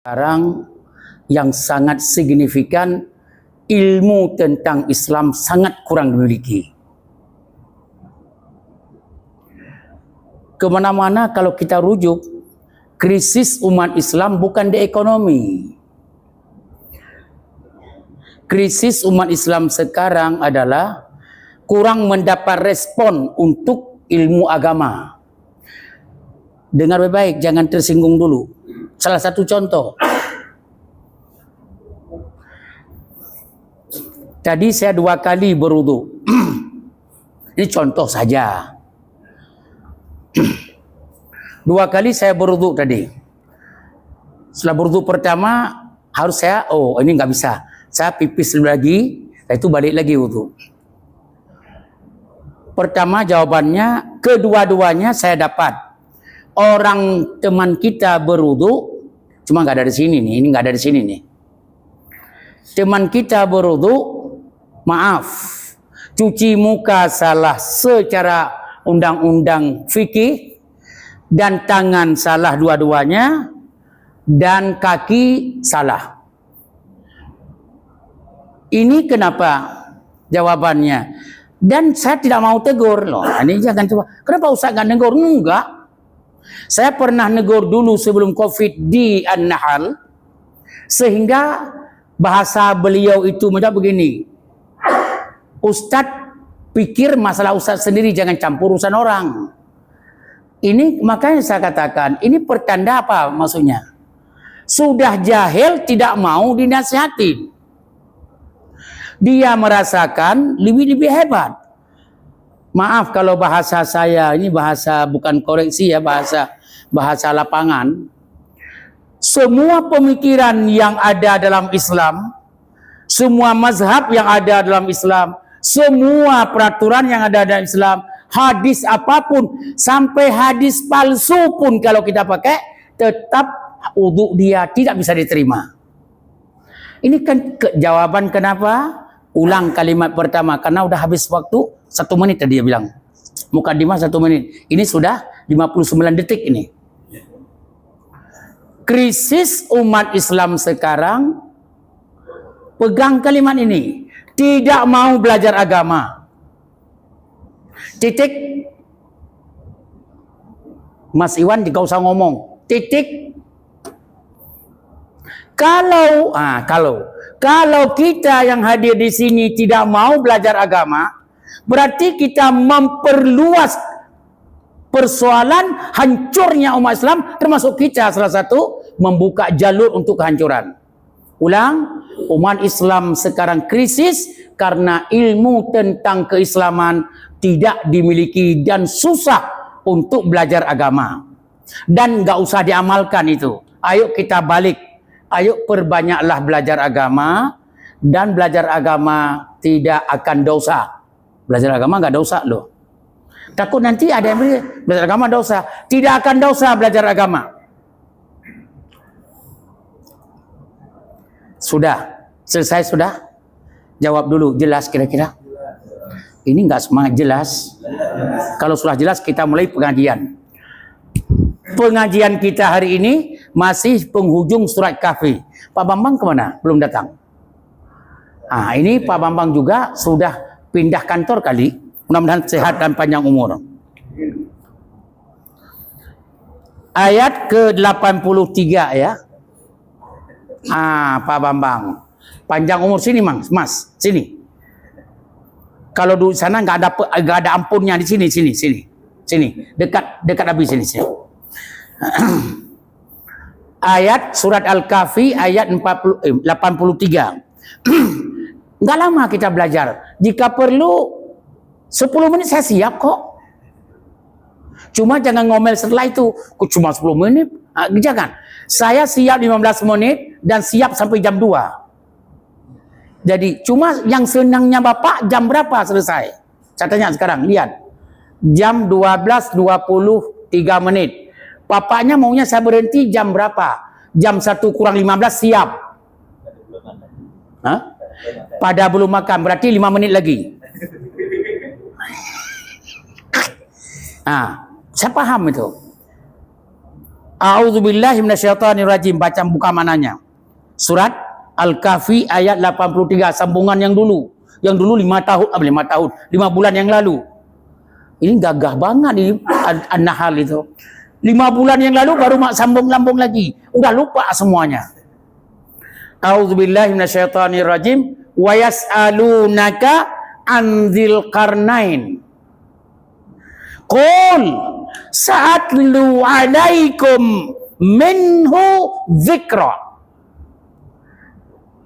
Sekarang yang sangat signifikan, ilmu tentang Islam sangat kurang dimiliki. Kemana-mana kalau kita rujuk, krisis umat Islam bukan di ekonomi. Krisis umat Islam sekarang adalah kurang mendapat respon untuk ilmu agama. Dengar baik-baik, jangan tersinggung dulu. Salah satu contoh. Tadi saya 2 kali berwudu. Ini contoh saja. 2 kali saya berwudu tadi. Setelah berwudu pertama, harus saya, ini nggak bisa. Saya pipis lagi, setelah itu balik lagi wudu. Pertama jawabannya, kedua-duanya saya dapat. Orang teman kita berwudu, cuma nggak ada di sini nih, ini nggak ada di sini nih. Teman kita berwudu, maaf, cuci muka salah secara undang-undang fikih, dan tangan salah dua-duanya, dan kaki salah. Ini kenapa jawabannya? Dan saya tidak mau tegur loh. Ini jangan coba. Kenapa Ustaz nggak negur? Enggak. Saya pernah negur dulu sebelum COVID di An-Nahl, sehingga bahasa beliau itu macam begini. Ustadz pikir masalah Ustadz sendiri, jangan campur urusan orang. Ini makanya saya katakan, ini pertanda apa maksudnya? Sudah jahil tidak mau dinasihati. Dia merasakan lebih hebat. Maaf kalau bahasa saya ini bahasa bukan koreksi ya, bahasa lapangan. Semua pemikiran yang ada dalam Islam, semua mazhab yang ada dalam Islam, semua peraturan yang ada dalam Islam, hadis apapun, sampai hadis palsu pun kalau kita pakai, tetap wudu dia tidak bisa diterima. Ini kan jawaban kenapa? Ulang kalimat pertama, karena udah habis waktu 1 menit tadi dia bilang. Mukadimah 1 menit. Ini sudah 59 detik ini. Krisis umat Islam sekarang, pegang kalimat ini. Tidak mau belajar agama. Titik. Mas Iwan tidak usah ngomong. Titik. Kalau kita yang hadir di sini tidak mau belajar agama, berarti kita memperluas persoalan hancurnya umat Islam, termasuk kita salah satu membuka jalur untuk kehancuran. Ulang, umat Islam sekarang krisis karena ilmu tentang keislaman tidak dimiliki dan susah untuk belajar agama. Dan nggak usah diamalkan itu. Ayo kita balik. Ayo perbanyaklah belajar agama, dan belajar agama tidak akan dosa. Belajar agama nggak dosa loh. Takut nanti ada yang belajar agama dosa. Tidak akan dosa belajar agama. Sudah? Selesai sudah? Jawab dulu, jelas kira-kira? Ini nggak semangat jelas. Kalau sudah jelas kita mulai pengajian. Pengajian kita hari ini masih penghujung surat Kahfi. Pak Bambang kemana? Belum datang. Ini Pak Bambang juga sudah pindah kantor kali. Mudah-mudahan sehat dan panjang umur. Ayat ke-83 ya. Pak Bambang. Panjang umur sini, Mas. Sini. Kalau di sana nggak ada ampunnya, di sini. Sini. Dekat habis sini. Ayat surat Al-Kahfi ayat 83. Nggak lama kita belajar. Jika perlu 10 menit saya siap kok. Cuma jangan ngomel setelah itu. Cuma 10 menit. Jangan. Saya siap 15 menit dan siap sampai jam 2. Jadi cuma yang senangnya Bapak jam berapa selesai? Saya tanya sekarang, lihat. Jam 12.23 menit. Bapaknya maunya saya berhenti jam berapa? Jam 1 kurang 15 siap. Pada belum makan, berarti 5 menit lagi. Saya paham itu. A'udzubillahi minasyaitonirrajim. Baca buka mananya. Surat Al-Kahfi ayat 83, sambungan yang dulu. Yang dulu 5 bulan yang lalu. Ini gagah banget ini An-Nahl itu. 5 bulan yang lalu baru mak sambung-lambung lagi. Udah lupa semuanya. A'udzubillahi minasyaitonirrajim. Wa yas'alunaka an dzil qarnain. Qul sa'atlu 'alaikum minhu dzikra.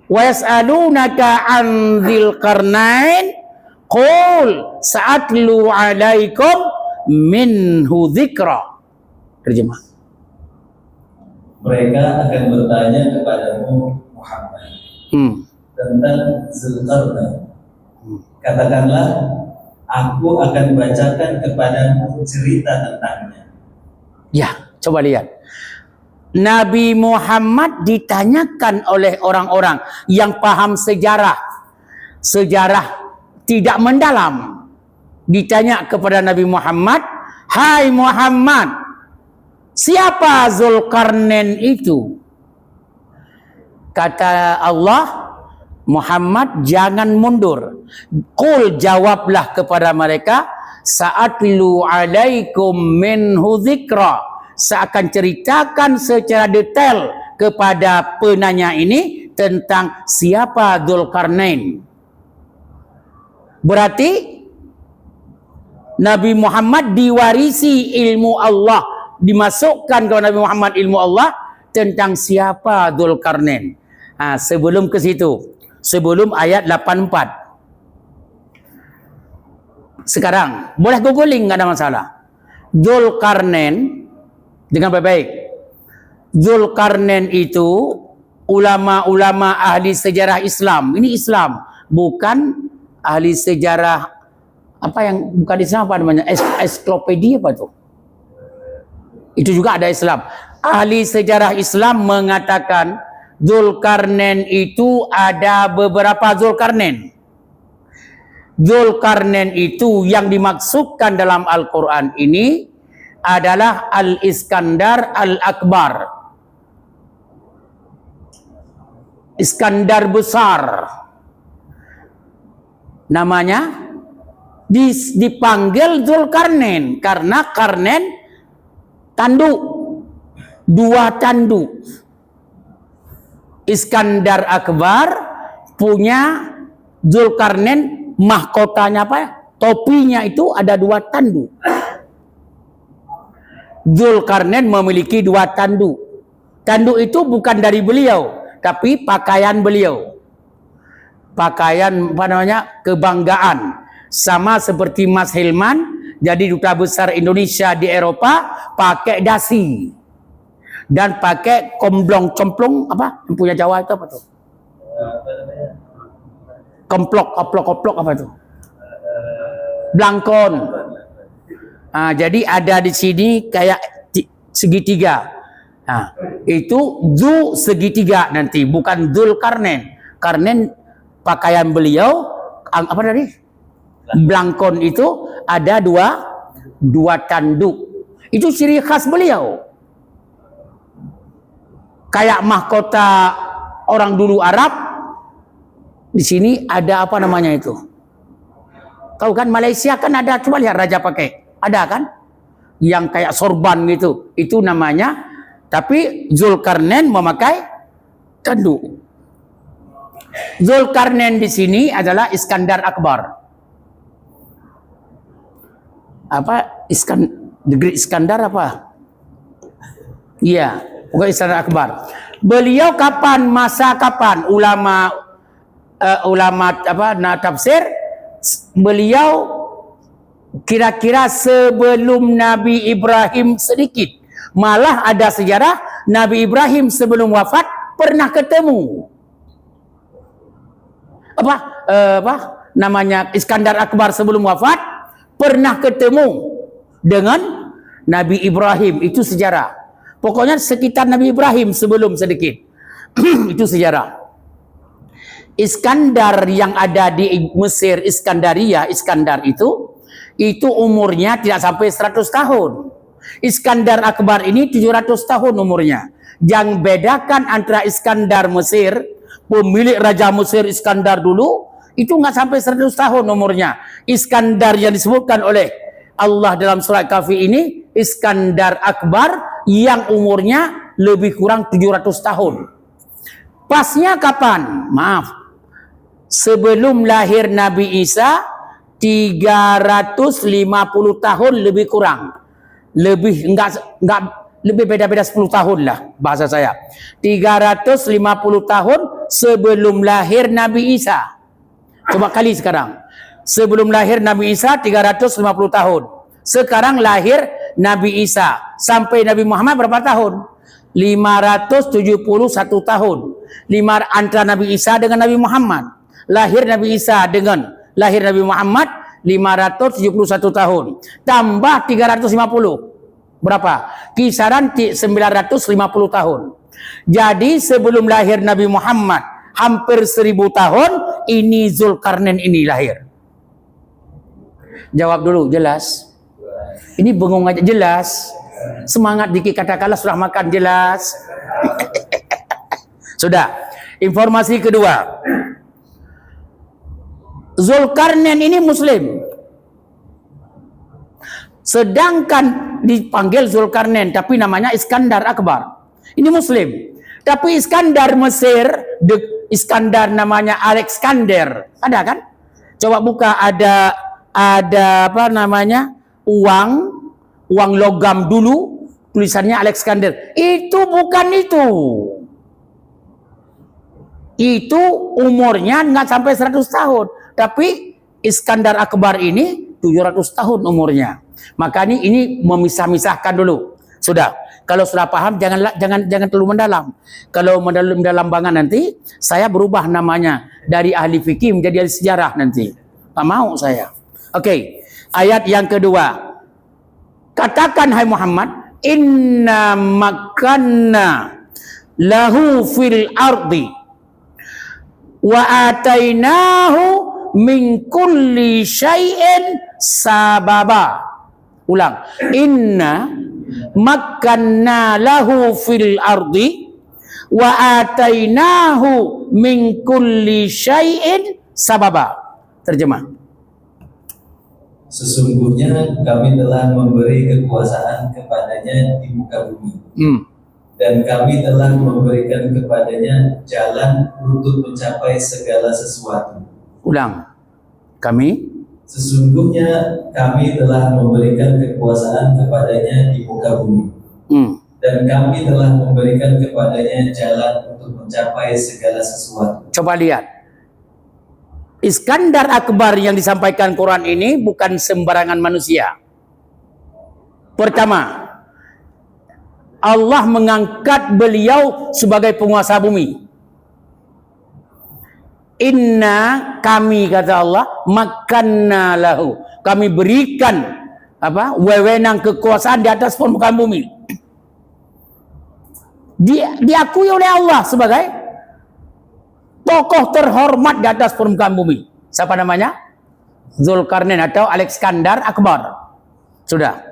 Wa yas'alunaka an dzil qarnain. Qul sa'atlu 'alaikum minhu dzikra. Terjemah. Mereka akan bertanya kepadamu Muhammad tentang Zulkarnain. Katakanlah, aku akan bacakan kepadamu cerita tentangnya. Ya, coba lihat. Nabi Muhammad ditanyakan oleh orang-orang yang paham sejarah tidak mendalam. Ditanya kepada Nabi Muhammad, "Hai Muhammad, siapa Zulkarnain itu?" Kata Allah, Muhammad jangan mundur. Qul, jawablah kepada mereka, sa'atlu 'alaikum minhu dzikra. Saya akan ceritakan secara detail kepada penanya ini tentang siapa Dzulkarnain. Berarti Nabi Muhammad diwarisi ilmu Allah, dimasukkan kepada Nabi Muhammad ilmu Allah tentang siapa Dzulkarnain. Sebelum ke situ, sebelum ayat 84. Sekarang boleh googling, nggak ada masalah. Dzulkarnain, dengan baik-baik. Dzulkarnain itu ulama-ulama ahli sejarah Islam. Ini Islam, bukan ahli sejarah apa yang bukan Islam, apa namanya? Ensiklopedia apa tuh? Itu juga ada Islam. Ahli sejarah Islam mengatakan Dzulkarnain itu ada beberapa Dzulkarnain. Dzulkarnain itu yang dimaksudkan dalam Al-Quran ini adalah Al-Iskandar Al-Akbar. Iskandar besar. Namanya dipanggil Dzulkarnain karena Karnen tanduk, 2 tanduk. Iskandar Akbar punya Dzulkarnain, mahkotanya apa ya? Topinya itu ada 2 tanduk. Dzulkarnain memiliki 2 tanduk. Tanduk itu bukan dari beliau, tapi pakaian beliau. Pakaian apa namanya? Kebanggaan. Sama seperti Mas Hilman, jadi duta besar Indonesia di Eropa, pakai dasi. Dan pakai komblong-complong, apa? Yang punya Jawa itu apa tuh? Komplok apa tuh? Blangkon. Jadi ada di sini kayak segitiga. Itu Dzu segitiga nanti, bukan Dzulkarnain. Karnain pakaian beliau apa tadi? Blangkon itu ada dua tanduk. Itu ciri khas beliau. Kayak mahkota orang dulu Arab. Di sini ada apa namanya itu? Tahu kan Malaysia kan ada, coba lihat raja pakai. Ada kan? Yang kayak sorban gitu. Itu namanya. Tapi Dzulkarnain memakai tanduk. Dzulkarnain di sini adalah Iskandar Akbar. Apa? Negeri Iskandar apa? Iya, bukan Iskandar Akbar. Beliau kapan? Masa kapan? Ulama tafsir, beliau kira-kira sebelum Nabi Ibrahim sedikit. Malah ada sejarah Nabi Ibrahim sebelum wafat pernah ketemu namanya Iskandar Akbar sebelum wafat pernah ketemu dengan Nabi Ibrahim. Itu sejarah. Pokoknya sekitar Nabi Ibrahim sebelum sedikit. Itu sejarah. Iskandar yang ada di Mesir, Iskandar itu umurnya tidak sampai 100 tahun. Iskandar Akbar ini 700 tahun umurnya. Yang bedakan antara Iskandar Mesir, pemilik Raja Mesir Iskandar dulu, itu nggak sampai 100 tahun umurnya. Iskandar yang disebutkan oleh Allah dalam surat Kahfi ini, Iskandar Akbar yang umurnya lebih kurang 700 tahun. Pasnya kapan? Maaf. Sebelum lahir Nabi Isa, 350 tahun lebih kurang. Enggak lebih beda-beda 10 tahun lah bahasa saya. 350 tahun sebelum lahir Nabi Isa. Coba kali sekarang. Sebelum lahir Nabi Isa 350 tahun. Sekarang lahir Nabi Isa. Sampai Nabi Muhammad berapa tahun? 571 tahun. Antara Nabi Isa dengan Nabi Muhammad. Lahir Nabi Isa dengan lahir Nabi Muhammad 571 tahun. Tambah 350. Berapa? Kisaran 950 tahun. Jadi sebelum lahir Nabi Muhammad hampir 1000 tahun, ini Zulkarnain ini lahir. Jawab dulu, jelas? Ini bengong aja, jelas? Semangat dikit, katakanlah sudah makan, jelas? Sudah. Informasi kedua. Zulkarnain ini Muslim. Sedangkan dipanggil Zulkarnain, tapi namanya Iskandar Akbar. Ini Muslim. Tapi Iskandar Mesir, Iskandar namanya Alexander. Ada kan? Coba buka, ada apa namanya? Uang logam dulu, tulisannya Alexander. Itu bukan itu. Itu umurnya nggak sampai 100 tahun. Tapi Iskandar Akbar ini 700 tahun umurnya. Maka ini memisah-misahkan dulu. Sudah. Kalau sudah paham, jangan terlalu mendalam. Kalau mendalam banget nanti saya berubah namanya dari ahli fikih menjadi ahli sejarah nanti. Tak mau saya. Oke. Ayat yang kedua. Katakan hai Muhammad, inna makanna lahu fil ardi wa atainahu min kulli syai'in sababa. Ulang. Inna makanna lahu fil ardi wa atainahu min kulli syai'in sababa. Terjemah. Sesungguhnya kami telah memberi kekuasaan kepadanya di muka bumi. Dan kami telah memberikan kepadanya jalan untuk mencapai segala sesuatu. Ulang. Kami? Sesungguhnya kami telah memberikan kekuasaan kepadanya di muka bumi. Dan kami telah memberikan kepadanya jalan untuk mencapai segala sesuatu. Coba lihat. Iskandar Akbar yang disampaikan Quran ini bukan sembarangan manusia. Pertama, Allah mengangkat beliau sebagai penguasa bumi. Inna, kami, kata Allah, makanna lahu, kami berikan wewenang kekuasaan di atas permukaan bumi. Diakui oleh Allah sebagai tokoh terhormat di atas permukaan bumi. Siapa namanya? Zulkarnain atau Alexander Akbar. Sudah.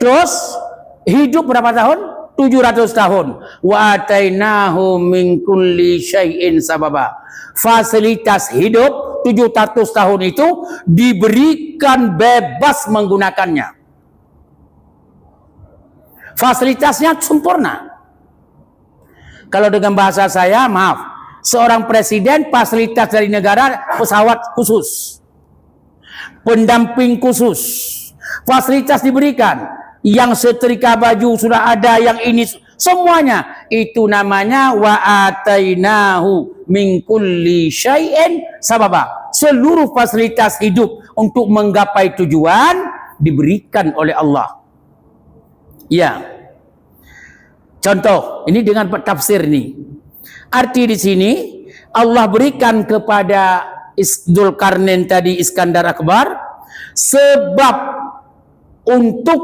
Terus hidup berapa tahun? 700 tahun. Wa atainahu min kulli syai'in sababa. Fasilitas hidup 700 tahun itu diberikan bebas menggunakannya. Fasilitasnya sempurna. Kalau dengan bahasa saya, maaf, seorang presiden fasilitas dari negara, pesawat khusus, pendamping khusus, fasilitas diberikan, yang setrika baju sudah ada, yang ini semuanya, itu namanya wa atainahu min kulli syai'in sababa. Seluruh fasilitas hidup untuk menggapai tujuan diberikan oleh Allah. Ya. Contoh, ini dengan tafsir nih. Arti di sini Allah berikan kepada Zulkarnain tadi, Iskandar Akbar, sebab untuk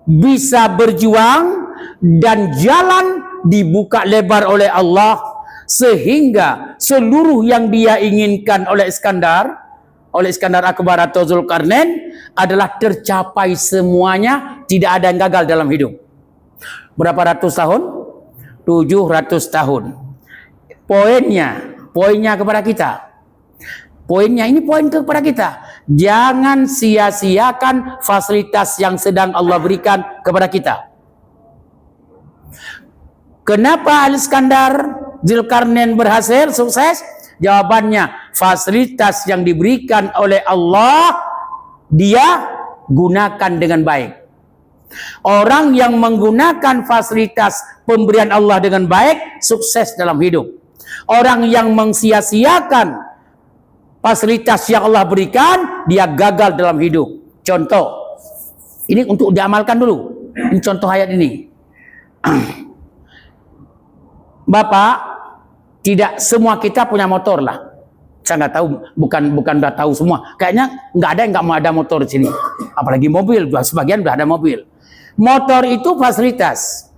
bisa berjuang dan jalan dibuka lebar oleh Allah sehingga seluruh yang dia inginkan oleh Iskandar oleh Iskandar Akbar atau Zulkarnain adalah tercapai semuanya, tidak ada yang gagal dalam hidup. Berapa ratus tahun? 700 tahun. Poinnya kepada kita. Ini poin kepada kita. Jangan sia-siakan fasilitas yang sedang Allah berikan kepada kita. Kenapa Al-Iskandar Zulkarnain berhasil, sukses? Jawabannya, fasilitas yang diberikan oleh Allah, dia gunakan dengan baik. Orang yang menggunakan fasilitas pemberian Allah dengan baik, sukses dalam hidup. Orang yang mensia-siakan fasilitas yang Allah berikan, dia gagal dalam hidup. Contoh, ini untuk diamalkan dulu. Ini contoh ayat ini. Bapak, tidak semua kita punya motor lah. Saya nggak tahu, bukan udah tahu semua. Kayaknya nggak ada yang nggak mau ada motor di sini. Apalagi mobil, sebagian udah ada mobil. Motor itu fasilitas.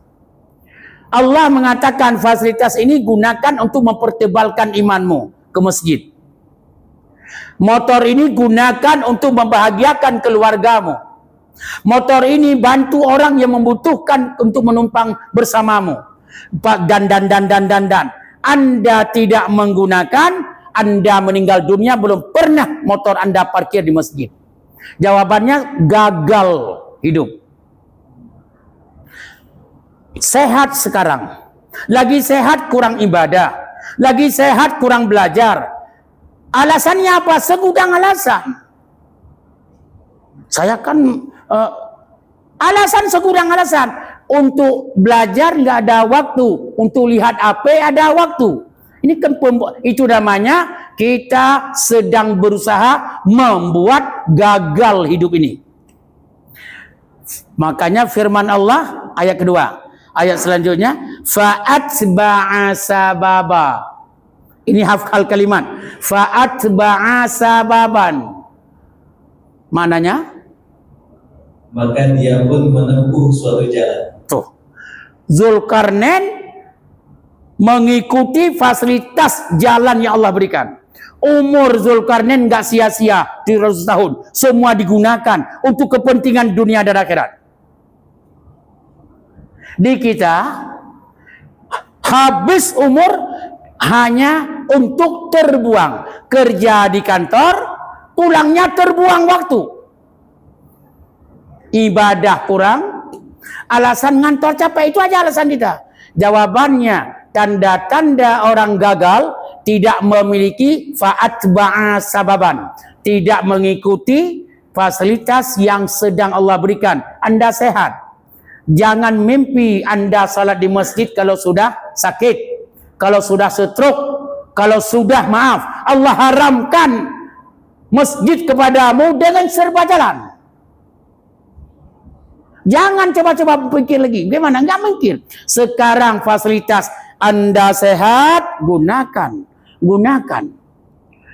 Allah mengatakan fasilitas ini gunakan untuk mempertebalkan imanmu ke masjid. Motor ini gunakan untuk membahagiakan keluargamu. Motor ini bantu orang yang membutuhkan untuk menumpang bersamamu. Dan. Anda tidak menggunakan, Anda meninggal dunia belum pernah motor Anda parkir di masjid. Jawabannya gagal hidup. Sehat sekarang, lagi sehat kurang ibadah, lagi sehat kurang belajar. Alasannya apa? Segudang alasan. Saya kan segudang alasan. Untuk belajar nggak ada waktu, untuk lihat HP ada waktu. Ini kan itu namanya kita sedang berusaha membuat gagal hidup ini. Makanya firman Allah ayat kedua, ayat selanjutnya, fa'atba'a sababa. Ini hafal kalimat, fa'atba'a sababan. Mananya? Maka dia pun menempuh suatu jalan. Tuh, Zulkarnain mengikuti fasilitas jalan yang Allah berikan. Umur Zulkarnain nggak sia-sia, 300 tahun. Semua digunakan untuk kepentingan dunia dan akhirat. Di kita, habis umur hanya untuk terbuang. Kerja di kantor, pulangnya terbuang waktu. Ibadah kurang, alasan ngantor capek, itu aja alasan kita. Jawabannya, tanda-tanda orang gagal tidak memiliki fa'atba'a sababan, tidak mengikuti fasilitas yang sedang Allah berikan. Anda sehat, jangan mimpi Anda salat di masjid kalau sudah sakit, kalau sudah stroke, kalau sudah Allah haramkan masjid kepadamu dengan serba jalan. Jangan coba-coba pikir lagi. Gimana? Nggak mungkin. Sekarang fasilitas Anda sehat, gunakan.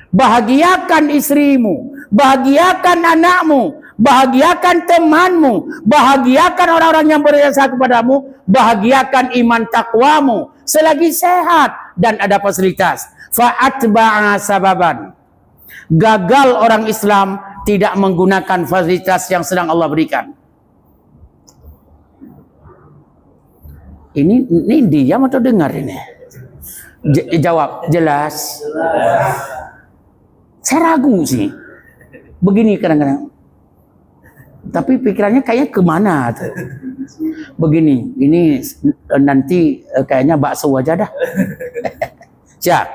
Bahagiakan istrimu, bahagiakan anakmu, bahagiakan temanmu, bahagiakan orang-orang yang berjasa kepadamu, bahagiakan iman takwamu selagi sehat dan ada fasilitas. Fa'atba'a sababan. Gagal orang Islam tidak menggunakan fasilitas yang sedang Allah berikan. Ini diam atau dengar ini? Jawab, jelas. Saya ragu sih. Begini kadang-kadang. Tapi pikirannya kayaknya kemana tuh? Begini, ini nanti kayaknya bakso aja dah. Siap.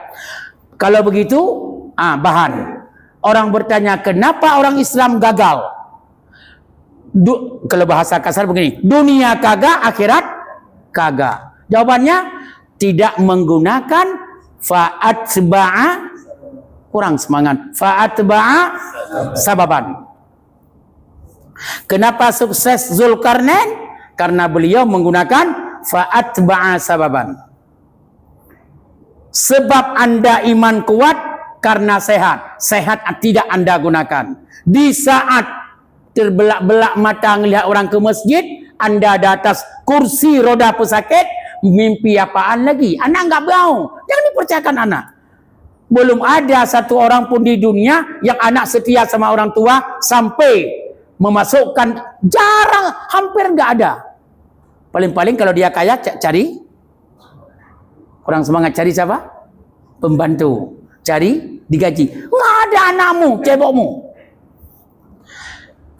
Kalau begitu, bahan. Orang bertanya, kenapa orang Islam gagal? Kalau bahasa kasar begini, dunia kagak, akhirat kagak. Jawabannya tidak menggunakan fa'atba'a, kurang semangat, fa'atba'a sababan. Kenapa sukses Zulkarnain? Karena beliau menggunakan fa'atba'a sababan. Sebab Anda iman kuat karena sehat. Sehat tidak Anda gunakan. Di saat terbelak-belak mata melihat orang ke masjid, Anda di atas kursi roda pesakit, mimpi apaan lagi? Anak nggak mau. Jangan dipercayakan anak. Belum ada satu orang pun di dunia yang anak setia sama orang tua sampai memasukkan, jarang, hampir nggak ada. Paling-paling kalau dia kaya cari orang semangat, cari siapa? Pembantu, cari digaji. Nggak ada anakmu, cebokmu.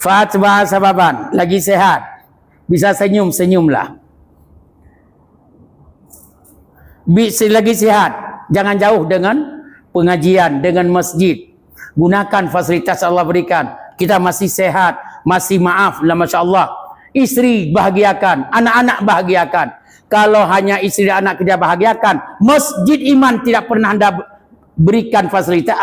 Fatwa sababan, lagi sehat, bisa senyum-senyumlah. Bisa lagi sehat, jangan jauh dengan pengajian, dengan masjid. Gunakan fasilitas Allah berikan. Kita masih sehat, masih maaf, Masya Allah. Istri bahagiakan, anak-anak bahagiakan. Kalau hanya istri dan anak kita bahagiakan, masjid iman tidak pernah Anda berikan fasilitas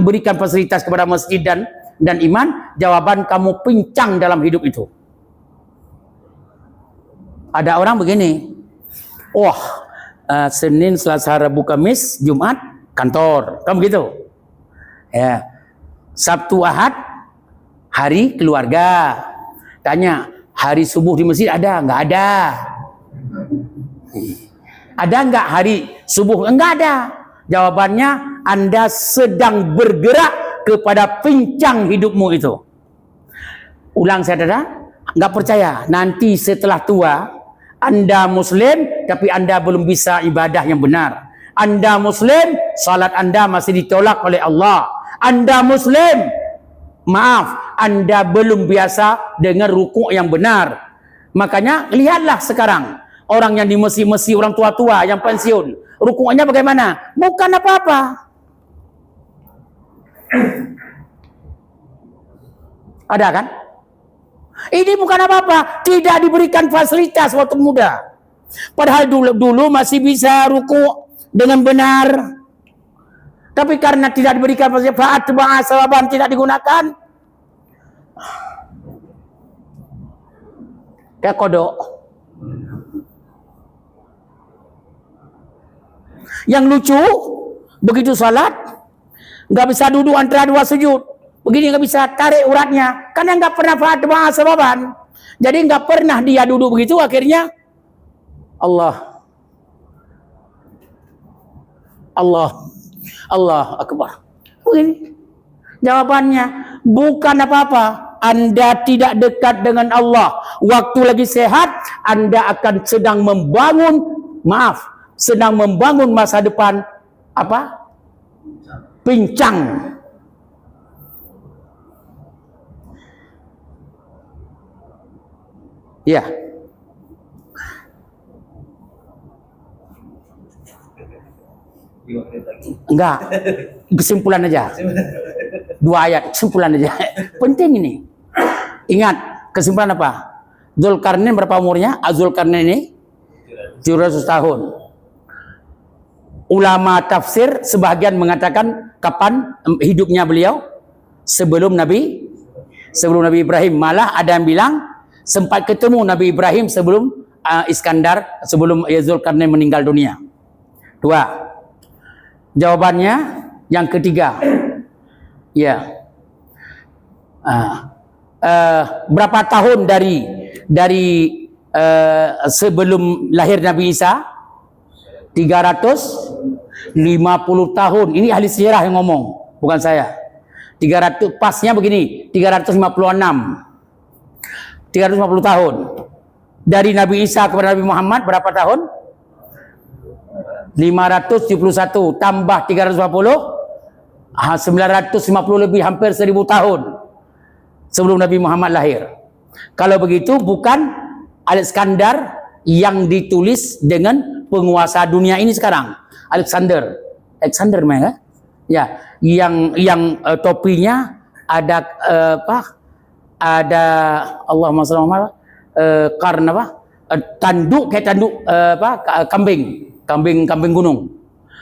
berikan fasilitas kepada masjid dan iman, jawaban kamu pincang dalam hidup itu. Ada orang begini, Senin, Selasa, Rabu, Kamis, Jumat kantor, kan begitu? Ya. Sabtu, Ahad hari keluarga. Tanya, hari subuh di masjid ada? Nggak ada. Ada nggak hari subuh? Enggak ada. Jawabannya, Anda sedang bergerak kepada pincang hidupmu itu. Ulang saudara, nggak percaya. Nanti setelah tua, Anda Muslim, tapi Anda belum bisa ibadah yang benar. Anda Muslim, salat Anda masih ditolak oleh Allah. Anda Muslim, maaf, Anda belum biasa dengan rukuk yang benar. Makanya lihatlah sekarang orang yang di masjid-masjid, orang tua-tua yang pensiun, rukuknya bagaimana? Bukan apa-apa. Ada kan? Ini bukan apa-apa, tidak diberikan fasilitas waktu muda. Padahal dulu masih bisa rukuk dengan benar. Tapi karena tidak diberikan fasilitas, sababan tidak digunakan. Kayak kodok. Yang lucu, begitu salat, nggak bisa duduk antara dua sujud. Begini nggak bisa tarik uratnya, karena nggak pernah fatwa sababan. Jadi nggak pernah dia duduk begitu, akhirnya Allah Akbar. Begini. Jawabannya bukan apa-apa. Anda tidak dekat dengan Allah. Waktu lagi sehat, Anda akan sedang membangun masa depan pincang. Ya. Enggak. Kesimpulan aja. 2 ayat, kesimpulan aja. Penting ini. Ingat, kesimpulan apa? Zulkarnain berapa umurnya? Zulkarnain ini 700 tahun. Ulama tafsir sebagian mengatakan kapan hidupnya beliau? Sebelum Nabi Ibrahim. Malah ada yang bilang sempat ketemu Nabi Ibrahim sebelum sebelum Zulkarnain meninggal dunia. 2. Jawabannya yang ketiga. Ya. Berapa tahun dari sebelum lahir Nabi Isa? 350 tahun. Ini ahli sejarah yang ngomong, bukan saya. 300 pasnya begini, 356. 350 tahun. Dari Nabi Isa kepada Nabi Muhammad berapa tahun? 571 tambah 350 950 lebih, hampir 1000 tahun sebelum Nabi Muhammad lahir. Kalau begitu bukan Alexander yang ditulis dengan penguasa dunia ini sekarang. Alexander mana? Ya, yang topinya ada ada Allahumma shalli ala karena tanduk kayak tanduk kambing gunung.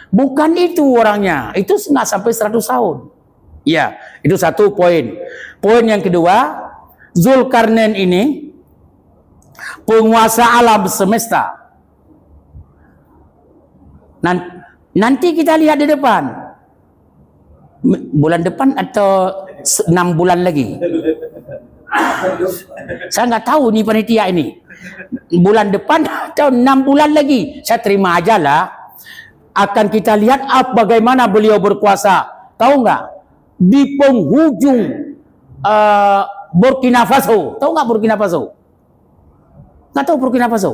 Bukan itu orangnya, itu nggak sampai 100 tahun. Ya, itu satu poin. Poin yang kedua, Zulkarnain ini penguasa alam semesta. Nanti kita lihat di depan. Bulan depan atau 6 bulan lagi. Saya nggak tahu nih panitia ini. Bulan depan atau 6 bulan lagi. Saya terima aja lah. akan kita lihat bagaimana beliau berkuasa. Tahu nggak? Di penghujung Burkina Faso. Tahu nggak Burkina Faso? Nggak tahu Burkina Faso?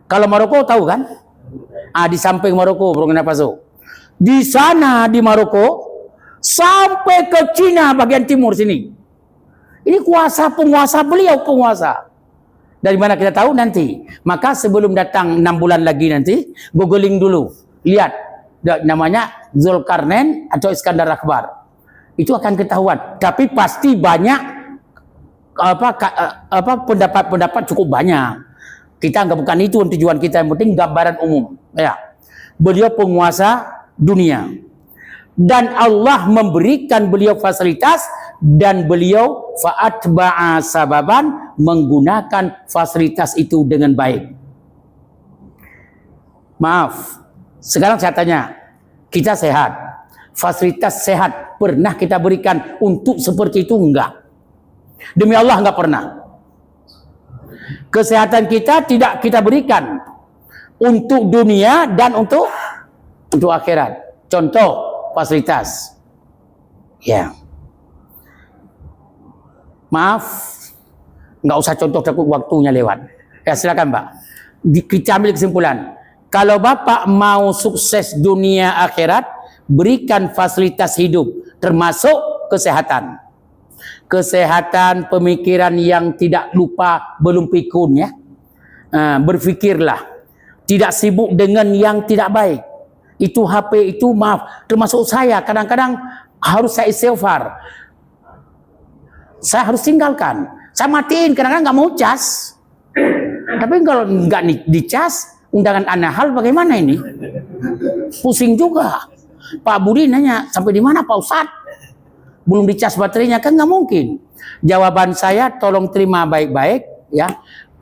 Kalau Maroko tahu kan? Di samping Maroko, Burkina Faso. Di sana di Maroko sampai ke Cina bagian timur sini. Ini penguasa beliau penguasa. Dari mana kita tahu nanti? Maka sebelum datang 6 bulan lagi nanti, googling dulu. Lihat namanya Zulkarnain atau Iskandar Akbar. Itu akan ketahuan. Tapi pasti banyak pendapat cukup banyak. Kita anggap bukan itu tujuan kita, yang penting gambaran umum. Ya. Beliau penguasa dunia. Dan Allah memberikan beliau fasilitas, dan beliau fa'atba'a sababan, menggunakan fasilitas itu dengan baik. Maaf, sekarang saya tanya, kita sehat, fasilitas sehat pernah kita berikan untuk seperti itu? Enggak. Demi Allah enggak pernah. Kesehatan kita tidak kita berikan untuk dunia dan untuk akhirat. Contoh fasilitas. Ya. Maaf, nggak usah contoh takut waktunya lewat. Ya silakan Mbak. Kita ambil kesimpulan. Kalau Bapak mau sukses dunia akhirat, berikan fasilitas hidup, termasuk kesehatan. Kesehatan, pemikiran yang tidak lupa belum pikun ya. Berfikirlah, tidak sibuk dengan yang tidak baik. Itu HP itu maaf, termasuk saya kadang-kadang harus saya istighfar. Saya harus tinggalkan. Saya matiin, kadang-kadang nggak mau cas. Tapi kalau nggak dicas, undangan anahal bagaimana ini? Pusing juga. Pak Budi nanya, sampai di mana Pak Ustadz? Belum dicas baterainya, kan nggak mungkin. Jawaban saya, tolong terima baik-baik ya.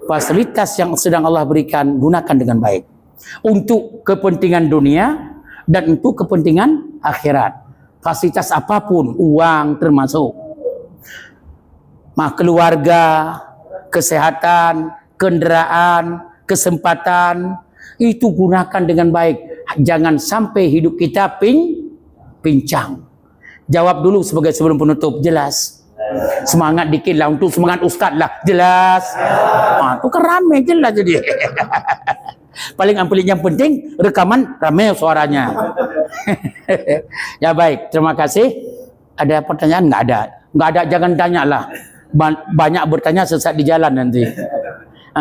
Fasilitas yang sedang Allah berikan, gunakan dengan baik. Untuk kepentingan dunia dan untuk kepentingan akhirat. Fasilitas apapun, uang termasuk. Keluarga, kesehatan, kendaraan, kesempatan, itu gunakan dengan baik. Jangan sampai hidup kita pincang. Jawab dulu sebelum penutup. Jelas? Semangat dikit lah, untuk semangat ustaz lah. Jelas? Itu kan rame, jelas jadi. Paling yang penting rekaman rame suaranya. Ya baik, terima kasih. Ada pertanyaan? Nggak ada. Nggak ada, jangan tanya lah. Banyak bertanya sesat di jalan nanti.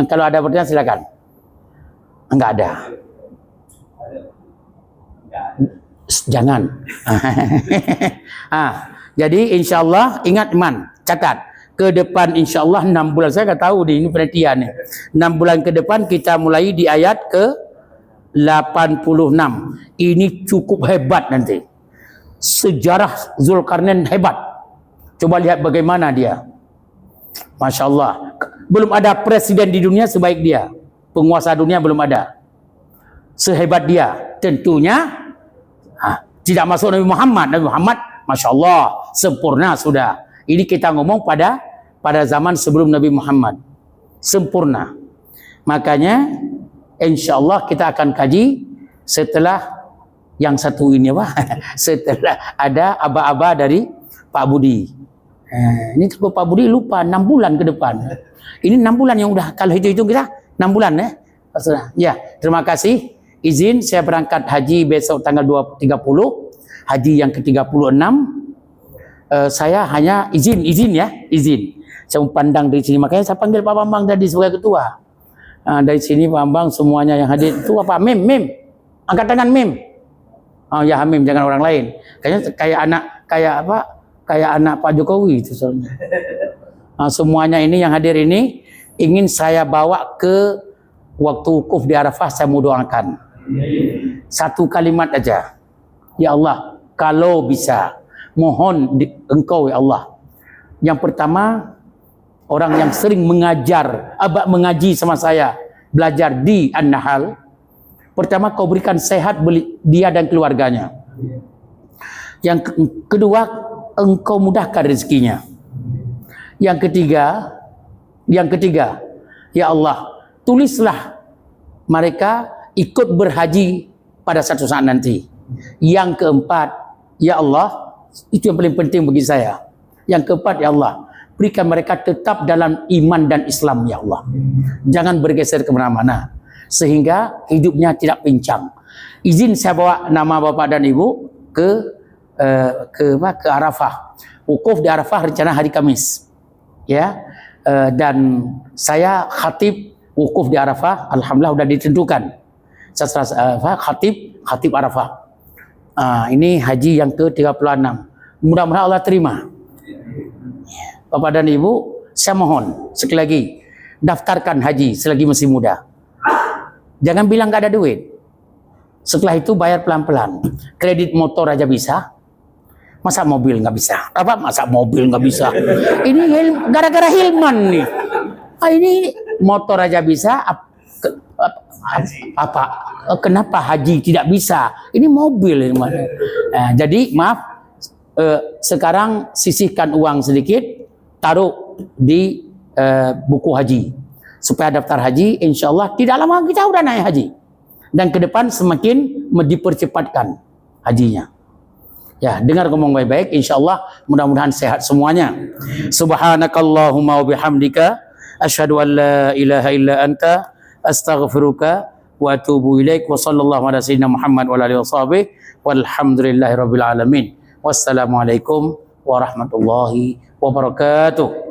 Kalau ada pertanyaan silakan. Enggak ada. Jangan. Jadi insya Allah ingat man, catat. Ke depan insya Allah 6 bulan, saya nggak tahu ini penelitian. 6 bulan ke depan kita mulai di ayat ke 86. Ini cukup hebat nanti. Sejarah Zulkarnain hebat. Coba lihat bagaimana dia. Masya Allah. Belum ada presiden di dunia sebaik dia. Penguasa dunia belum ada. Sehebat dia. Tentunya tidak masuk Nabi Muhammad. Nabi Muhammad, Masya Allah, sempurna sudah. Ini kita ngomong pada zaman sebelum Nabi Muhammad. Sempurna. Makanya, insya Allah kita akan kaji setelah yang satu ini, Pak. Setelah ada aba-aba dari Pak Budi. Ini Pak Budi lupa 6 bulan ke depan. Ini 6 bulan yang udah, kalau hitung kita 6 bulan ya. Ya, terima kasih. Izin saya berangkat haji besok tanggal 30, haji yang ke-36. Saya hanya izin ya, izin. Saya pandang dari sini, makanya saya panggil Pak Bambang tadi sebagai ketua. Dari sini Pak Bambang semuanya yang hadir. Itu apa? Mem. Angkat tangan Mem. Ya Mem, jangan orang lain. Kayaknya kayak anak Pak Jokowi itu soalnya. Semuanya ini yang hadir ini ingin saya bawa ke waktu wukuf di Arafah, saya mau doakan. Satu kalimat aja. Ya Allah, kalau bisa, mohon Engkau ya Allah. Yang pertama, orang yang sering mengaji sama saya, belajar di An-Nahl. Pertama, Kau berikan sehat dia dan keluarganya. Yang kedua, Engkau mudahkan rezekinya. Yang ketiga, ya Allah, tulislah mereka ikut berhaji pada satu saat nanti. Yang keempat, ya Allah, itu yang paling penting bagi saya. Yang keempat, ya Allah, berikan mereka tetap dalam iman dan Islam, ya Allah. Jangan bergeser ke mana-mana sehingga hidupnya tidak pincang. Izin saya bawa nama Bapak dan Ibu ke Arafah. Wukuf di Arafah rencana hari Kamis. Ya. Dan saya khatib wukuf di Arafah, alhamdulillah sudah ditentukan. Khatib Arafah. Ini haji yang ke-36. Mudah-mudahan Allah terima. Bapak dan Ibu, saya mohon sekali lagi daftarkan haji selagi masih muda. Jangan bilang gak ada duit. Setelah itu bayar pelan-pelan. Kredit motor aja bisa. Masa mobil nggak bisa? Masa mobil nggak bisa? Ini gara-gara Hilman nih. Ini motor aja bisa. Kenapa haji tidak bisa? Ini mobil. Jadi maaf. Sekarang sisihkan uang sedikit, taruh di buku haji supaya daftar haji. Insya Allah tidak lama kita udah naik haji, dan ke depan semakin dipercepatkan hajinya. Ya, dengar ngomong baik-baik, insya Allah mudah-mudahan sehat semuanya. Subhanakallahumma wa bihamdika asyhadu an la ilaha illa anta astaghfiruka wa atubu ilaik. Wa sallallahu ala sayyidina Muhammad wa alihi washabihi walhamdulillahi rabbil alamin. Wassalamualaikum warahmatullahi wabarakatuh.